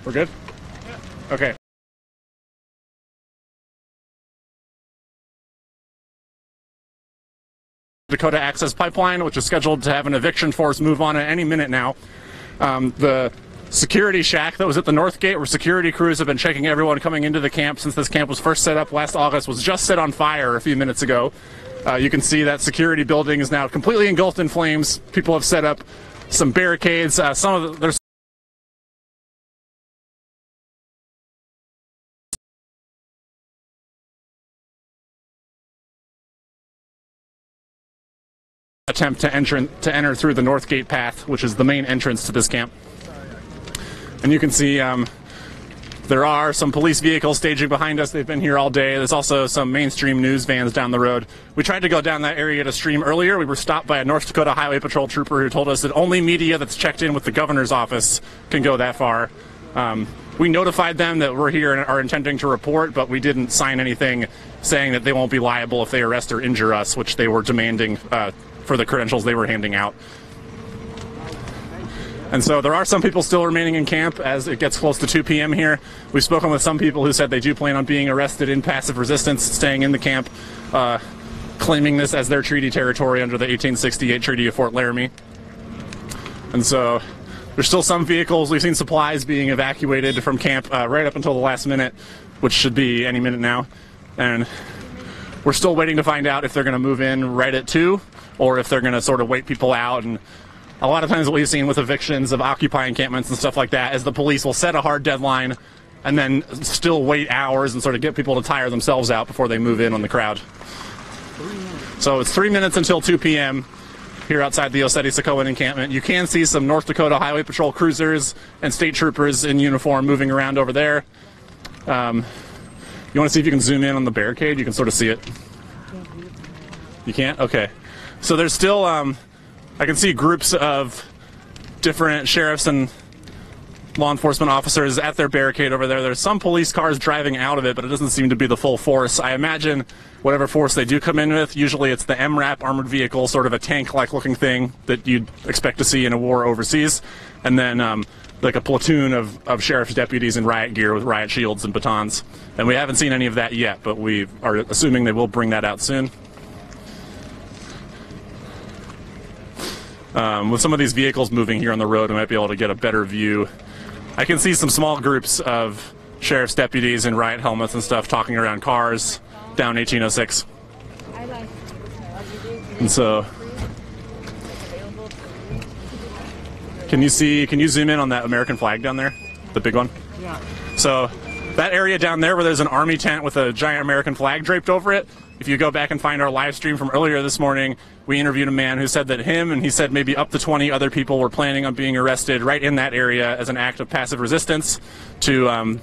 We're good? Okay. Dakota Access Pipeline, which is scheduled to have an eviction force move on at any minute now. The security shack that was at the north gate, where security crews have been checking everyone coming into the camp since this camp was first set up last August, was just set on fire a few minutes ago. You can see that security building is now completely engulfed in flames. People have set up some barricades. There's attempt to enter through the north gate path, which is the main entrance to this camp. And you can see there are some police vehicles staging behind us. They've been here all day. There's also some mainstream news vans down the road. We tried to go down that area to stream earlier. We were stopped by a North Dakota Highway Patrol trooper who told us that only media that's checked in with the governor's office can go that far. We notified them that we're here and are intending to report, but we didn't sign anything saying that they won't be liable if they arrest or injure us, which they were demanding for the credentials they were handing out. And so there are some people still remaining in camp as it gets close to 2 p.m. here. We've spoken with some people who said they do plan on being arrested in passive resistance, staying in the camp, claiming this as their treaty territory under the 1868 Treaty of Fort Laramie. And so there's still some vehicles. We've seen supplies being evacuated from camp right up until the last minute, which should be any minute now. And we're still waiting to find out if they're going to move in right at 2 or if they're going to sort of wait people out. And a lot of times what we've seen with evictions of Occupy encampments and stuff like that is the police will set a hard deadline and then still wait hours and sort of get people to tire themselves out before they move in on the crowd. So it's 3 minutes until 2 p.m. here outside the Oseti-Socoan encampment. You can see some North Dakota Highway Patrol cruisers and state troopers in uniform moving around over there. You want to see if you can zoom in on the barricade? You can sort of see it. You can't? Okay. So there's still, I can see groups of different sheriffs and law enforcement officers at their barricade over there. There's some police cars driving out of it, but it doesn't seem to be the full force. I imagine whatever force they do come in with, usually it's the MRAP armored vehicle, sort of a tank-like looking thing that you'd expect to see in a war overseas. And then like a platoon of sheriff's deputies in riot gear with riot shields and batons. And we haven't seen any of that yet, but we are assuming they will bring that out soon. With some of these vehicles moving here on the road, we might be able to get a better view. I can see some small groups of sheriff's deputies in riot helmets and stuff talking around cars down 1806. And so, can you zoom in on that American flag down there? The big one? Yeah. So, that area down there where there's an army tent with a giant American flag draped over it, if you go back and find our live stream from earlier this morning, we interviewed a man who said that he said maybe up to 20 other people were planning on being arrested right in that area as an act of passive resistance to,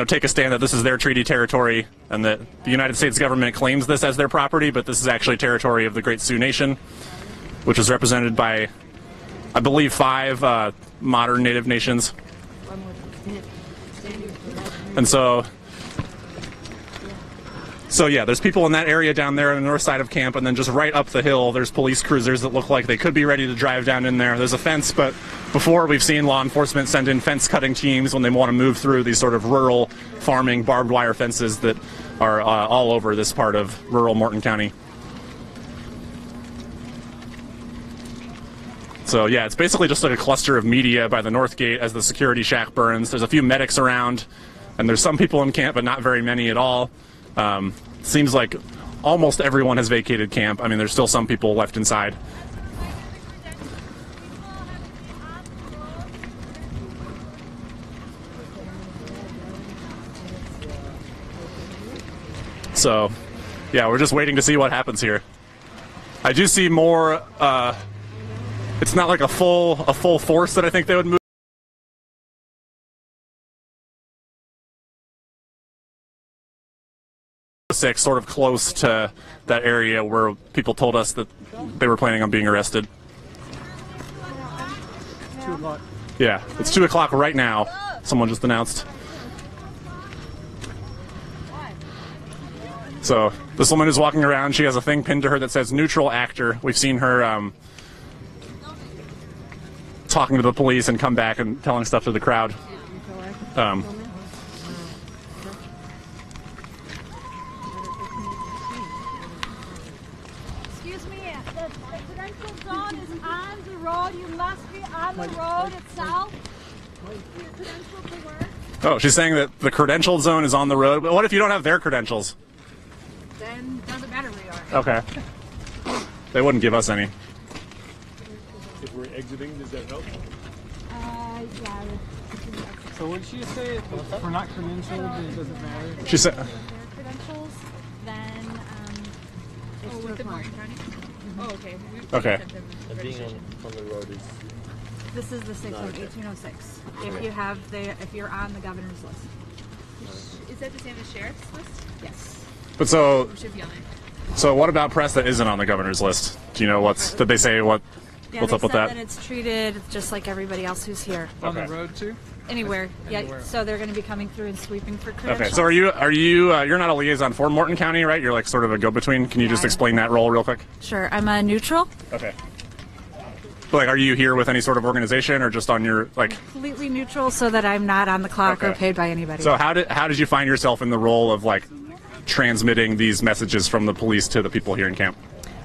take a stand that this is their treaty territory and that the United States government claims this as their property, but this is actually territory of the Great Sioux Nation, which is represented by, I believe, 5 modern Native nations. And so yeah, there's people in that area down there on the north side of camp, and then just right up the hill, there's police cruisers that look like they could be ready to drive down in there. There's a fence, but before we've seen law enforcement send in fence cutting teams when they want to move through these sort of rural farming barbed wire fences that are all over this part of rural Morton County. So yeah, it's basically just like a cluster of media by the north gate as the security shack burns. There's a few medics around, and there's some people in camp, but not very many at all. Seems like almost everyone has vacated camp. I mean, there's still some people left inside. So, yeah, we're just waiting to see what happens here. I do see more, it's not like a full force that I think they would move. Sort of close to that area where people told us that they were planning on being arrested. 2 o'clock. Yeah, it's 2 o'clock right now. Someone just announced. So this woman is walking around. She has a thing pinned to her that says neutral actor. We've seen her talking to the police and come back and telling stuff to the crowd. Excuse me, the credential zone is on the road. You must be on the road itself. Your credential to work. Oh, she's saying that the credential zone is on the road. But what if you don't have their credentials? Then doesn't matter where you are. Okay. They wouldn't give us any. If we're exiting, does that help? Yeah. So would she say if we're not credentialed, it doesn't matter? She said. Their credentials, then it's with the Morton County? Oh, okay. Okay. And being on the road is... This is the 61806. If you're on the governor's list. Is that the same as sheriff's list? Yes. But so, Or should be on it? so what about press that isn't on the governor's list? Do you know did they say what's up with that? That it's treated just like everybody else who's here. On Okay. the road too? Anywhere. Yeah. Anywhere. So they're going to be coming through and sweeping for credentials. Okay, so you're not a liaison for Morton County, right? You're like sort of a go-between. Can you just explain that role real quick? Sure. I'm a neutral. Okay. Like, are you here with any sort of organization or just on your, like... Completely neutral so that I'm not on the clock or Okay. paid by anybody. So how did you find yourself in the role of, like, transmitting these messages from the police to the people here in camp?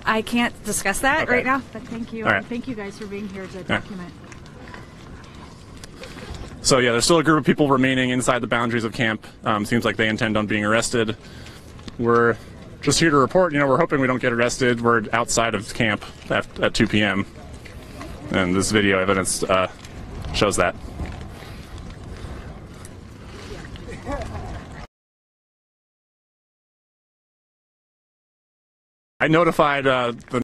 I can't discuss that Okay. right now, but thank you. All right. Thank you guys for being here to document. So yeah, there's still a group of people remaining inside the boundaries of camp. Seems like they intend on being arrested. We're just here to report, we're hoping we don't get arrested. We're outside of camp at 2 p.m. And this video evidence shows that. I notified the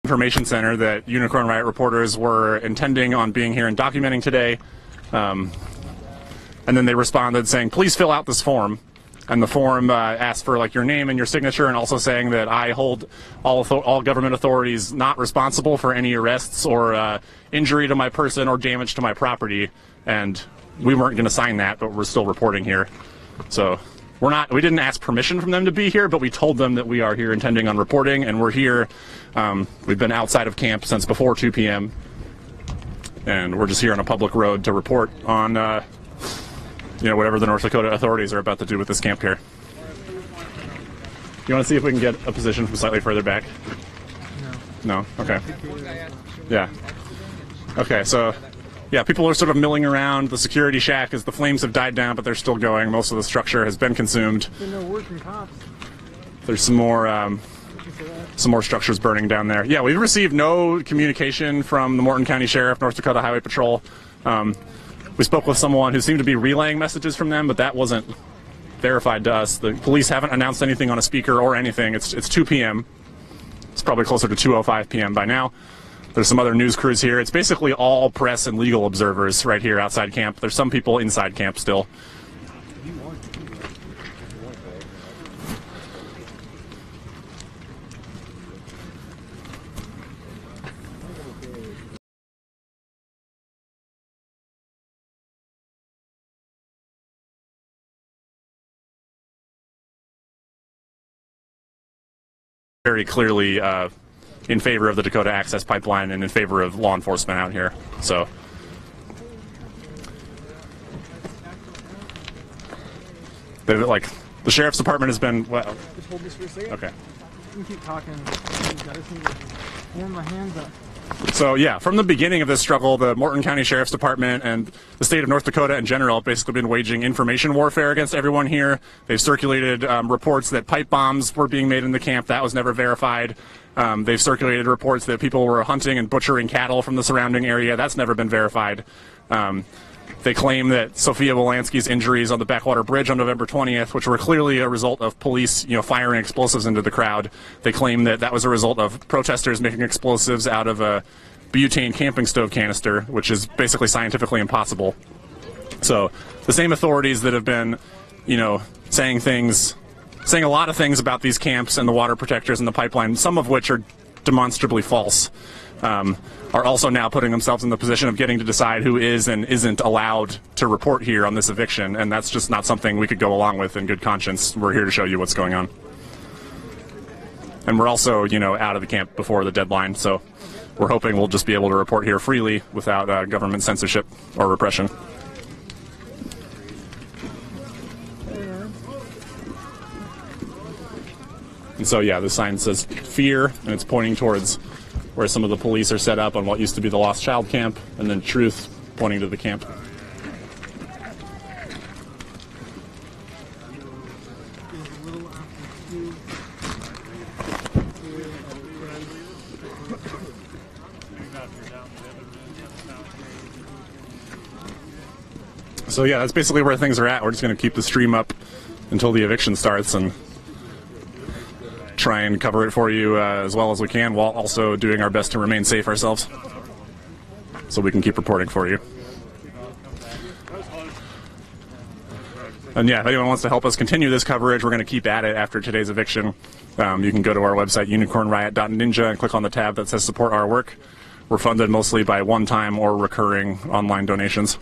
information center that Unicorn Riot reporters were intending on being here and documenting today. And then they responded saying, please fill out this form. And the form asked for like your name and your signature, and also saying that I hold all government authorities not responsible for any arrests or injury to my person or damage to my property. And we weren't going to sign that, but we're still reporting here. So we didn't ask permission from them to be here, but we told them that we are here intending on reporting, and we're here. We've been outside of camp since before 2 p.m. and we're just here on a public road to report on whatever the North Dakota authorities are about to do with this camp here. You want to see if we can get a position from slightly further back? No. No? Okay. Yeah. Okay, so yeah, people are sort of milling around the security shack as the flames have died down, but they're still going. Most of the structure has been consumed. There's some more structures burning down there. Yeah, we've received no communication from the Morton County Sheriff, North Dakota Highway Patrol. We spoke with someone who seemed to be relaying messages from them, but that wasn't verified to us. The police haven't announced anything on a speaker or anything. It's 2 p.m. It's probably closer to 2:05 p.m. by now. There's some other news crews here. It's basically all press and legal observers right here outside camp. There's some people inside camp still. Very clearly in favor of the Dakota Access Pipeline and in favor of law enforcement out here. So the sheriff's department has been Just hold this for a second. okay. You can keep talking. I just need to warm my hands up. So yeah, from the beginning of this struggle, the Morton County Sheriff's Department and the state of North Dakota in general have basically been waging information warfare against everyone here. They've circulated reports that pipe bombs were being made in the camp. That was never verified. They've circulated reports that people were hunting and butchering cattle from the surrounding area. That's never been verified. They claim that Sophia Wolanski's injuries on the Backwater Bridge on November 20th, which were clearly a result of police, firing explosives into the crowd. They claim that that was a result of protesters making explosives out of a butane camping stove canister, which is basically scientifically impossible. So the same authorities that have been, saying a lot of things about these camps and the water protectors and the pipeline, some of which are demonstrably false, are also now putting themselves in the position of getting to decide who is and isn't allowed to report here on this eviction, and that's just not something we could go along with in good conscience. We're here to show you what's going on. And we're also, out of the camp before the deadline, so we're hoping we'll just be able to report here freely without government censorship or repression. And so, yeah, the sign says fear, and it's pointing towards where some of the police are set up on what used to be the Lost Child camp, and then truth pointing to the camp. So yeah, that's basically where things are at. We're just going to keep the stream up until the eviction starts and try and cover it for you as well as we can, while also doing our best to remain safe ourselves, so we can keep reporting for you. And yeah, if anyone wants to help us continue this coverage, we're going to keep at it after today's eviction. You can go to our website, unicornriot.ninja, and click on the tab that says support our work. We're funded mostly by one-time or recurring online donations.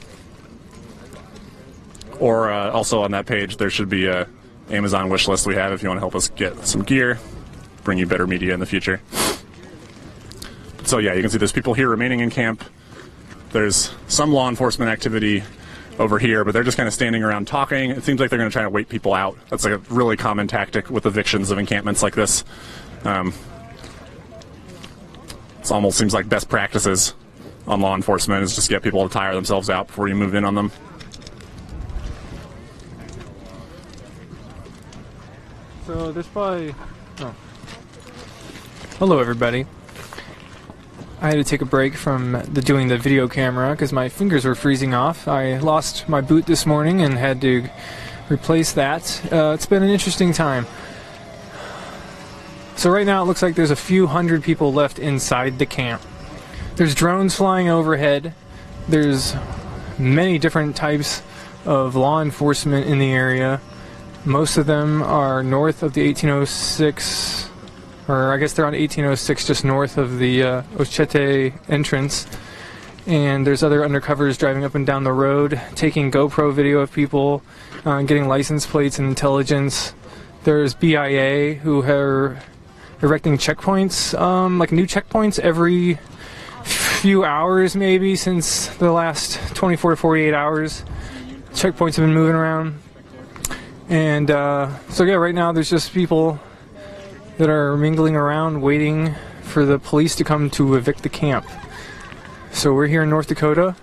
Or also on that page, there should be a Amazon wish list we have if you want to help us get some gear, bring you better media in the future. So yeah, you can see there's people here remaining in camp. There's some law enforcement activity over here, but they're just kind of standing around talking. It seems like they're going to try to wait people out. That's like a really common tactic with evictions of encampments like this. It almost seems like best practices on law enforcement is just get people to tire themselves out before you move in on them. So there's probably... Oh. Hello everybody. I had to take a break from doing the video camera because my fingers were freezing off. I lost my boot this morning and had to replace that. It's been an interesting time. So right now it looks like there's a few hundred people left inside the camp. There's drones flying overhead. There's many different types of law enforcement in the area. Most of them are north of the 1806, or I guess they're on 1806, just north of the Ochete entrance. And there's other undercovers driving up and down the road, taking GoPro video of people, getting license plates and intelligence. There's BIA who are erecting checkpoints, like new checkpoints every few hours maybe since the last 24 to 48 hours. Checkpoints have been moving around. And so yeah, right now there's just people that are mingling around waiting for the police to come to evict the camp. So we're here in North Dakota.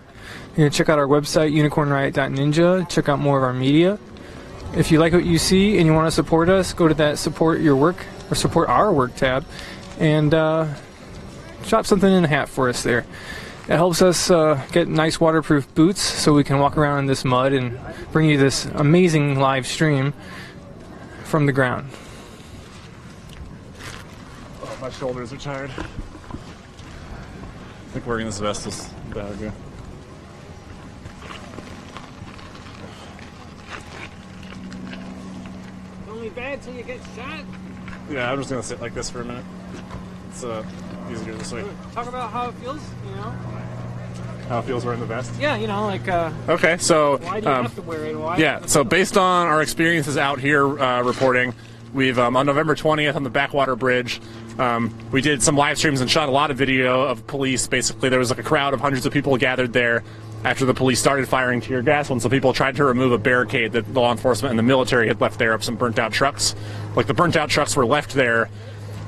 You're going to check out our website, unicornriot.ninja, check out more of our media. If you like what you see and you want to support us, go to that support your work or support our work tab and drop something in the hat for us there. It helps us get nice waterproof boots so we can walk around in this mud and bring you this amazing live stream from the ground. Oh, my shoulders are tired. I think wearing this vest is a bad idea. Only bad till you get shot. Yeah, I'm just going to sit like this for a minute. It's easier this way. Talk about how it feels, you know? How it feels wearing the vest? Yeah, you know, like, okay, so... why do you have to wear it? Why? Yeah, so based on our experiences out here reporting, we've, on November 20th on the Backwater Bridge, we did some live streams and shot a lot of video of police. Basically, there was like a crowd of hundreds of people gathered there after the police started firing tear gas when some people tried to remove a barricade that law enforcement and the military had left there of some burnt-out trucks. Like, the burnt-out trucks were left there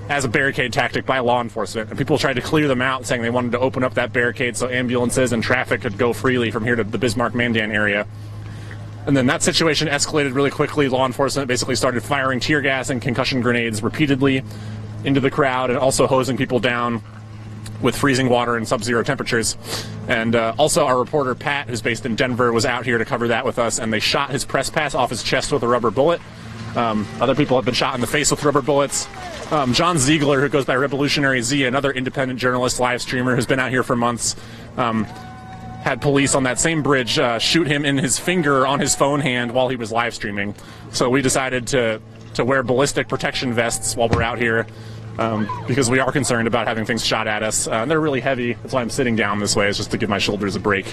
as a barricade tactic by law enforcement, and people tried to clear them out, saying they wanted to open up that barricade so ambulances and traffic could go freely from here to the Bismarck-Mandan area. And then that situation escalated really quickly. Law enforcement basically started firing tear gas and concussion grenades repeatedly into the crowd and also hosing people down with freezing water and sub-zero temperatures. And also our reporter Pat, who's based in Denver, was out here to cover that with us, and they shot his press pass off his chest with a rubber bullet. Other people have been shot in the face with rubber bullets. John Ziegler, who goes by Revolutionary Z, another independent journalist, live streamer who's been out here for months, had police on that same bridge shoot him in his finger on his phone hand while he was live streaming. So we decided to wear ballistic protection vests while we're out here because we are concerned about having things shot at us. They're really heavy. That's why I'm sitting down this way, is just to give my shoulders a break.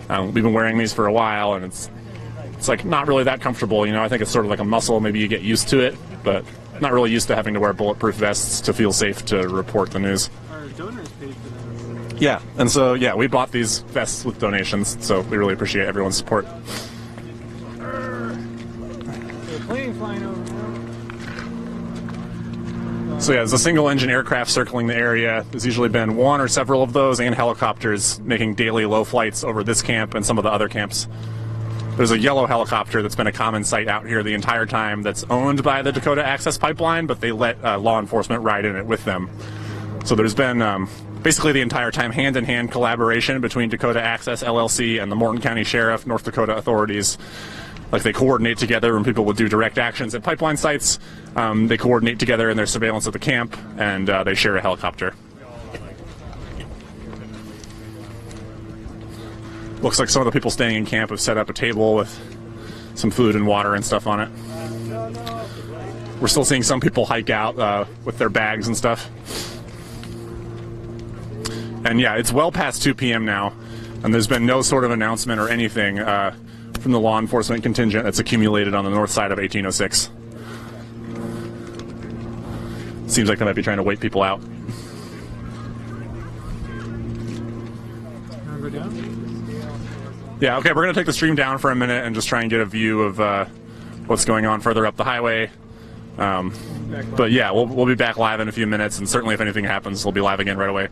We've been wearing these for a while, and it's like not really that comfortable, you know. I think it's sort of like a muscle. Maybe you get used to it, but not really used to having to wear bulletproof vests to feel safe to report the news. Our donors paid for them. Yeah, and so, yeah, we bought these vests with donations, so we really appreciate everyone's support. Plane flying over. So yeah, there's a single-engine aircraft circling the area. There's usually been one or several of those, and helicopters making daily low flights over this camp and some of the other camps. There's a yellow helicopter that's been a common sight out here the entire time that's owned by the Dakota Access Pipeline, but they let law enforcement ride in it with them. So there's been basically the entire time hand-in-hand collaboration between Dakota Access LLC and the Morton County Sheriff, North Dakota authorities. Like, they coordinate together when people would do direct actions at pipeline sites. They coordinate together in their surveillance of the camp, and they share a helicopter. Looks like some of the people staying in camp have set up a table with some food and water and stuff on it. We're still seeing some people hike out with their bags and stuff. And yeah, it's well past 2 p.m. now, and there's been no sort of announcement or anything from the law enforcement contingent that's accumulated on the north side of 1806. Seems like they might be trying to wait people out. Wanna go down? Yeah, okay, we're going to take the stream down for a minute and just try and get a view of what's going on further up the highway. But yeah, we'll be back live in a few minutes, and certainly if anything happens, we'll be live again right away.